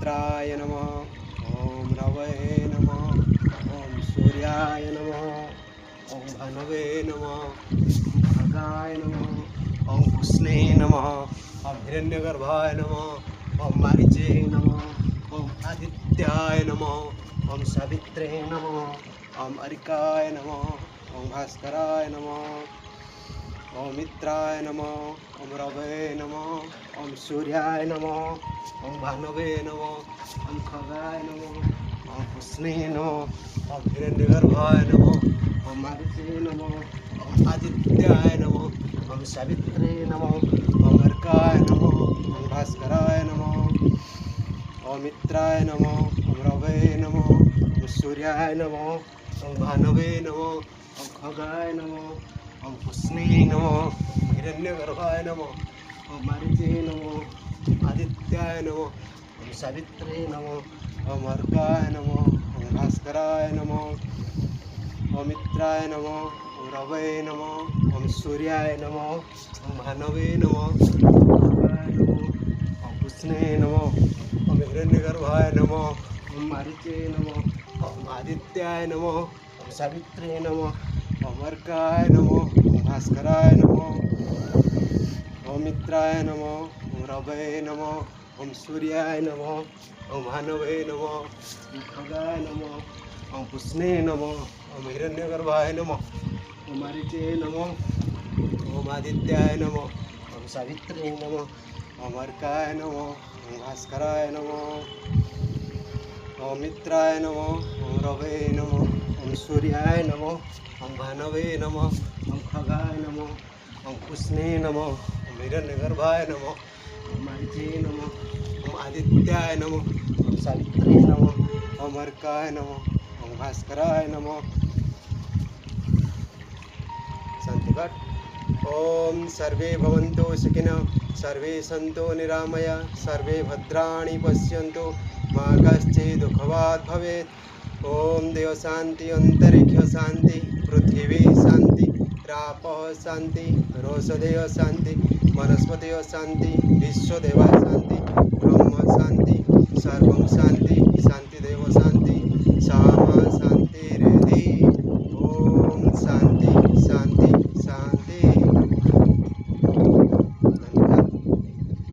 मित्राय नमः। ओम रवये नमः। ओम सूर्याय नमः। ओम भानवे नमः। ओम खगाय नमः। ओम कृष्णे नमः। ओम हिरण्यगर्भाय नमः। ओम मारीचे नमः। ओम आदित्याय नमः। ओम सावित्रे नमः। ओम अरिकाय नमः। ओम भास्कराय नमः। ओम मित्राय नमः। ओम रवये नमः। ओम सूर्याय नमः। ओम भानवे नमः। ओम खगाय नमः। ओम कृष्णे नमः। ओम हिरण्यगर्भाय नमः। ओम मारीचे नमः। ओम आदित्याय नमः। ओम सावित्रे नमः। ओम अर्काय नमः। ओम भास्कराय नमः। ओम मित्राय नमः। ओम रवये नमः। ओम सूर्याय नमः। ओम भानवे नमः। ओम खगाय नमः। ओम कृष्णे नमः। ओम हिरण्यगर्भाय नमः। ओम मारीचे नमः। ओम आदित्याय नमः। ओम सावित्रे नमः। ओम अर्काय नमः। ओम भास्कराय नमः। ओम मित्राय नमः। ओम रवये नमः। ओम सूर्याय नमः। ओम भानवे नमः। ओम खगाय नमः। ओम कृष्णे नमः। ओम हिरण्यगर्भाय नमः। ओम मारीचे नमः। ओम आदित्याय नमः। ओम सावित्रे नमः। ओम अर्काय नमः। ओम भास्कराय नमः। ओम मित्राय नमः। ओम रवये नमः। ओम सूर्याय नमः। ओम भानवे नमः। ओम खगाय नमः। ओम कृष्णे नमः। ओम हिरण्यगर्भाय नमः। ओम मारीचे नमः। ओम आदित्याय नमः। ओम सावित्रे नमः। ओम अर्काय नमः। ओम भास्कराय नमः। ओम मित्राय नमः। ओम रवये नमः। ओम सूर्याय नमः। ओम भानवे नमः। ओम खगाय नमः। ओम कृष्णे नमः। ओम हिरण्यगर्भाय नमः। ओम मारीचे नमः। ओम आदित्याय नमः। ओम सावित्रे नमः। ओम अर्काय नमः। ओम भास्कराय नमः। शांतिपाठ। ओम सर्वे भवन्तु सुखिनः, सर्वे सन्तु निरामया, सर्वे भद्राणि पश्यन्तु, मा कश्चित् दुःखभाग् भवेत्। ओम देव शांति, अंतरिक्ष शांति, पृथ्वी शांति, रापः शांति, रोषधय शांति, वनस्पतय शांति, विश्वदेवा शांति, ब्रह्म शांति, सर्वं शांति।